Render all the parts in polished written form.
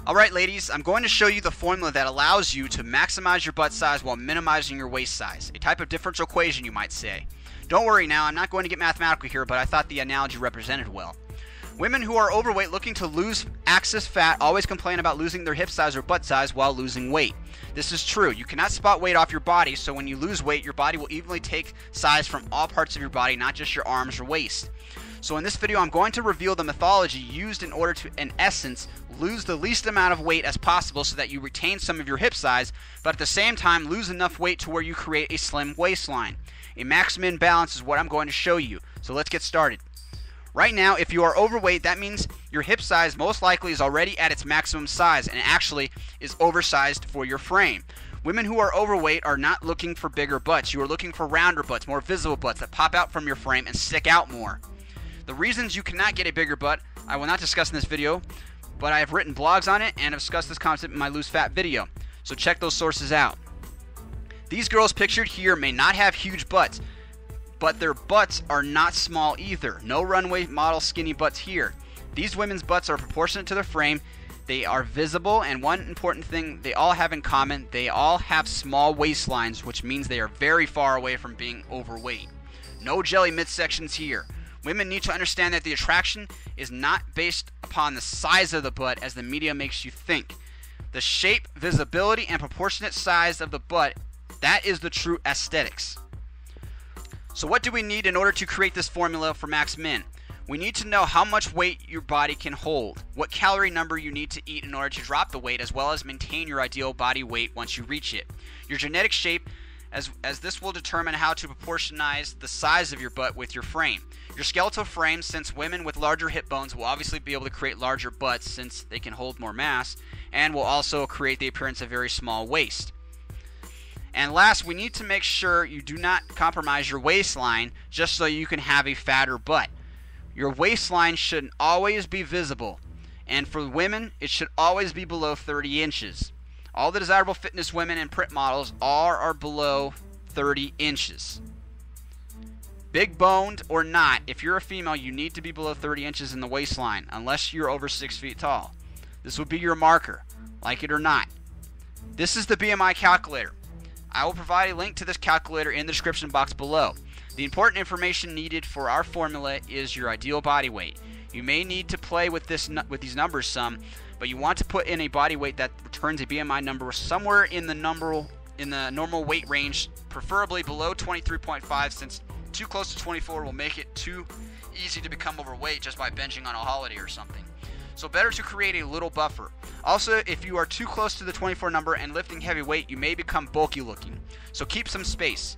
Alright ladies, I'm going to show you the formula that allows you to maximize your butt size while minimizing your waist size. A type of differential equation, you might say. Don't worry now, I'm not going to get mathematical here, but I thought the analogy represented well. Women who are overweight looking to lose excess fat always complain about losing their hip size or butt size while losing weight. This is true. You cannot spot weight off your body, so when you lose weight, your body will evenly take size from all parts of your body, not just your arms or waist. So in this video, I'm going to reveal the methodology used in order to, in essence, lose the least amount of weight as possible so that you retain some of your hip size, but at the same time lose enough weight to where you create a slim waistline. A MaxMin balance is what I'm going to show you. So let's get started. Right now, if you are overweight, that means your hip size most likely is already at its maximum size and actually is oversized for your frame. Women who are overweight are not looking for bigger butts. You are looking for rounder butts, more visible butts that pop out from your frame and stick out more. The reasons you cannot get a bigger butt, I will not discuss in this video, but I have written blogs on it and have discussed this concept in my Lose Fat video. So check those sources out. These girls pictured here may not have huge butts, but their butts are not small either. No runway model skinny butts here. These women's butts are proportionate to their frame. They are visible, and one important thing they all have in common, they all have small waistlines, which means they are very far away from being overweight. No jelly midsections here. Women need to understand that the attraction is not based upon the size of the butt as the media makes you think. The shape, visibility, and proportionate size of the butt, that is the true aesthetics. So what do we need in order to create this formula for MaxMin? We need to know how much weight your body can hold, what calorie number you need to eat in order to drop the weight, as well as maintain your ideal body weight once you reach it. Your genetic shape, as this will determine how to proportionize the size of your butt with your frame. Your skeletal frame, since women with larger hip bones will obviously be able to create larger butts since they can hold more mass, and will also create the appearance of a very small waist. And last, we need to make sure you do not compromise your waistline just so you can have a fatter butt. Your waistline should always be visible, and for women, it should always be below 30 inches. All the desirable fitness women and print models are below 30 inches. Big boned or not, if you're a female, you need to be below 30 inches in the waistline, unless you're over 6 feet tall. This will be your marker, like it or not. This is the BMI calculator. I will provide a link to this calculator in the description box below. The important information needed for our formula is your ideal body weight. You may need to play with these numbers some, but you want to put in a body weight that returns a BMI number somewhere in the normal weight range, preferably below 23.5, since too close to 24 will make it too easy to become overweight just by binging on a holiday or something. So better to create a little buffer. Also, if you are too close to the 24 number and lifting heavy weight, you may become bulky looking. So keep some space.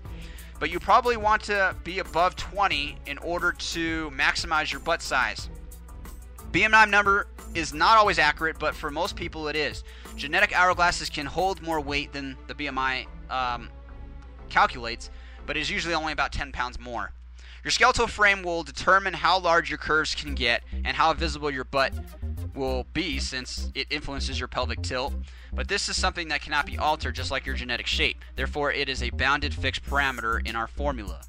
But you probably want to be above 20 in order to maximize your butt size. BMI number is not always accurate, but for most people it is. Genetic hourglasses can hold more weight than the BMI calculates, but is usually only about 10 pounds more. Your skeletal frame will determine how large your curves can get and how visible your butt will be, since it influences your pelvic tilt, but this is something that cannot be altered, just like your genetic shape. Therefore, it is a bounded fixed parameter in our formula.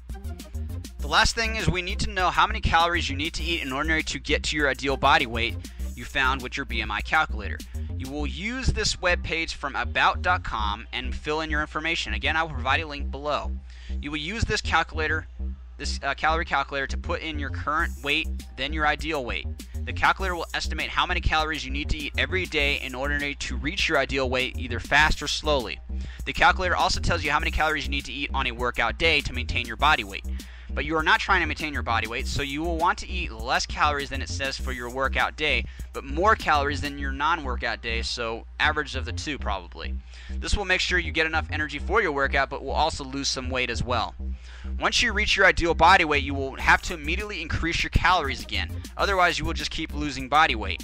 The last thing is we need to know how many calories you need to eat in order to get to your ideal body weight you found with your BMI calculator. You will use this web page from about.com and fill in your information. Again, I will provide a link below. You will use this calculator, calorie calculator, to put in your current weight, then your ideal weight. The calculator will estimate how many calories you need to eat every day in order to reach your ideal weight, either fast or slowly. The calculator also tells you how many calories you need to eat on a workout day to maintain your body weight. But you are not trying to maintain your body weight, so you will want to eat less calories than it says for your workout day, but more calories than your non-workout day, so average of the two probably. This will make sure you get enough energy for your workout, but will also lose some weight as well. Once you reach your ideal body weight, you will have to immediately increase your calories again. Otherwise, you will just keep losing body weight.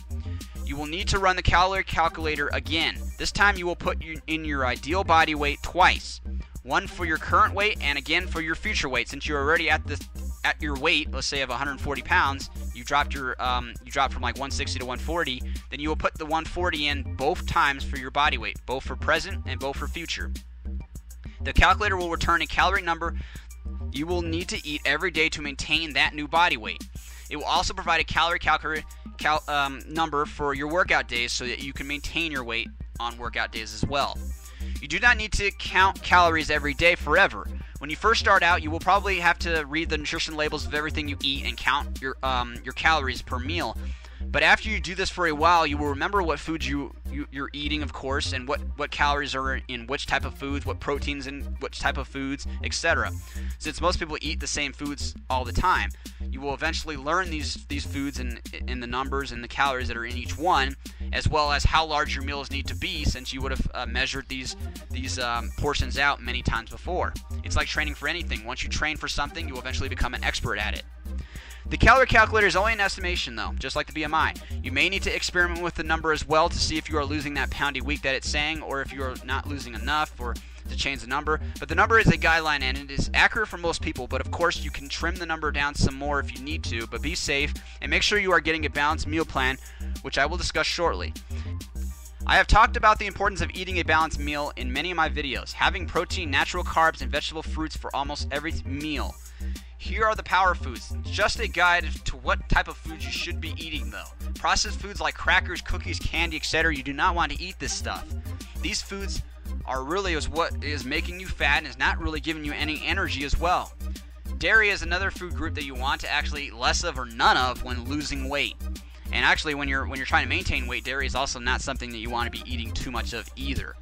You will need to run the calorie calculator again. This time you will put in your ideal body weight twice. One for your current weight and again for your future weight. Since you're already at your weight, let's say of 140 pounds, you dropped from like 160 to 140, then you will put the 140 in both times for your body weight, both for present and both for future. The calculator will return a calorie number you will need to eat every day to maintain that new body weight. It will also provide a calorie number for your workout days so that you can maintain your weight on workout days as well. You do not need to count calories every day forever. When you first start out, you will probably have to read the nutrition labels of everything you eat and count your calories per meal. But after you do this for a while, you will remember what foods you're eating, of course, and what calories are in which type of foods, what proteins in which type of foods, etc. Since most people eat the same foods all the time, you will eventually learn these foods and the numbers and the calories that are in each one, as well as how large your meals need to be, since you would have measured these portions out many times before. It's like training for anything. Once you train for something, you will eventually become an expert at it. The calorie calculator is only an estimation though, just like the BMI. You may need to experiment with the number as well to see if you are losing that pound a week that it's saying, or if you are not losing enough, or to change the number. But the number is a guideline and it is accurate for most people, but of course you can trim the number down some more if you need to, but be safe and make sure you are getting a balanced meal plan, which I will discuss shortly. I have talked about the importance of eating a balanced meal in many of my videos, having protein, natural carbs, and vegetable fruits for almost every meal. Here are the power foods. Just a guide to what type of foods you should be eating though. Processed foods like crackers, cookies, candy, etc. You do not want to eat this stuff. These foods are really what is making you fat and is not really giving you any energy as well. Dairy is another food group that you want to actually eat less of or none of when losing weight. And actually when you're trying to maintain weight, dairy is also not something that you want to be eating too much of either.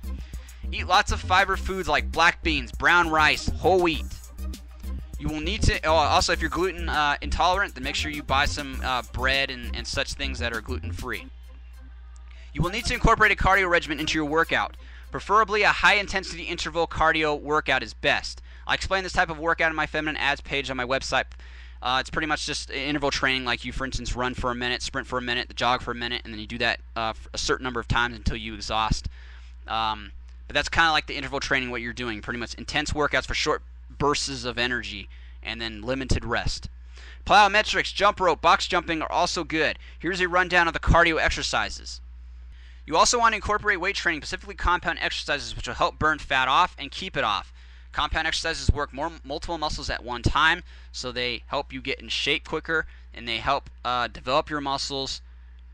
Eat lots of fiber foods like black beans, brown rice, whole wheat. You will need to, also if you're gluten intolerant, then make sure you buy some bread and such things that are gluten free. You will need to incorporate a cardio regimen into your workout. Preferably a high intensity interval cardio workout is best. I explain this type of workout in my feminine ads page on my website. It's pretty much just interval training, like you for instance run for a minute, sprint for a minute, jog for a minute, and then you do that for a certain number of times until you exhaust. But that's kind of like the interval training what you're doing, pretty much intense workouts for short bursts of energy and then limited rest. Plyometrics, jump rope, box jumping are also good. Here's a rundown of the cardio exercises. You also want to incorporate weight training, specifically compound exercises, which will help burn fat off and keep it off. Compound exercises work multiple muscles at one time, so they help you get in shape quicker and they help develop your muscles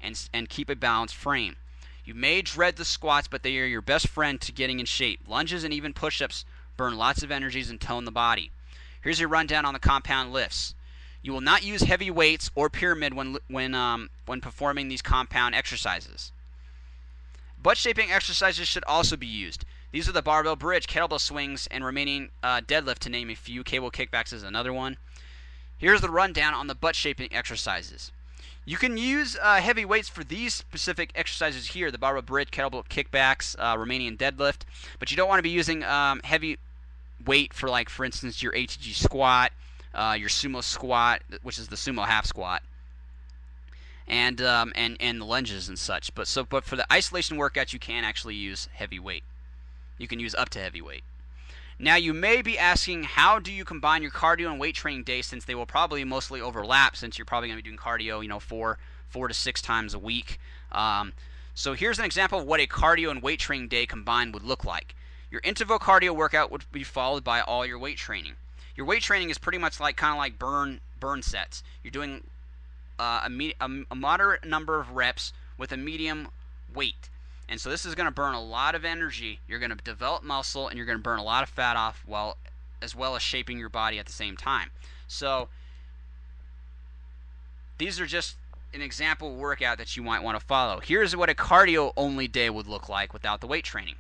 and keep a balanced frame. You may dread the squats, but they are your best friend to getting in shape. Lunges and even push-ups burn lots of energies and tone the body. Here's a rundown on the compound lifts. You will not use heavy weights or pyramid when performing these compound exercises. Butt shaping exercises should also be used. These are the barbell bridge, kettlebell swings, and remaining deadlift, to name a few. Cable kickbacks is another one. Here's the rundown on the butt shaping exercises. You can use heavy weights for these specific exercises here, the barbell bridge, kettlebell kickbacks, Romanian deadlift, but you don't want to be using heavy weight for, like, for instance, your ATG squat, your sumo squat, which is the sumo half squat, and the lunges and such. But for the isolation workouts, you can actually use heavy weight. You can use up to heavy weight. Now you may be asking, how do you combine your cardio and weight training days, since they will probably mostly overlap, since you're probably going to be doing cardio, 4 to 6 times a week. So here's an example of what a cardio and weight training day combined would look like. Your interval cardio workout would be followed by all your weight training. Your weight training is pretty much like burn sets. You're doing a moderate number of reps with a medium weight. And so this is going to burn a lot of energy. You're going to develop muscle and you're going to burn a lot of fat off, as well as shaping your body at the same time. So these are just an example workout that you might want to follow. Here's what a cardio only day would look like without the weight training.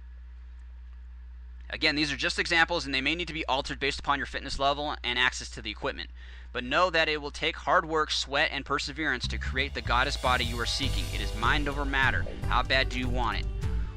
Again, these are just examples and they may need to be altered based upon your fitness level and access to the equipment. But know that it will take hard work, sweat, and perseverance to create the goddess body you are seeking. It is mind over matter. How bad do you want it?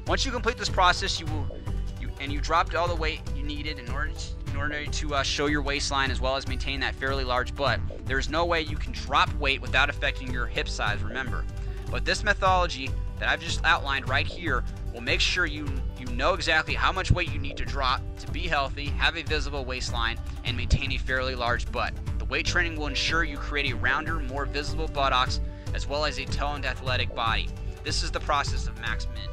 Once you complete this process, you dropped all the weight you needed in order to show your waistline as well as maintain that fairly large butt. There's no way you can drop weight without affecting your hip size, remember. But this methodology that I've just outlined right here will make sure you know exactly how much weight you need to drop to be healthy, have a visible waistline, and maintain a fairly large butt. The weight training will ensure you create a rounder, more visible buttocks, as well as a toned, athletic body. This is the process of MaxMin.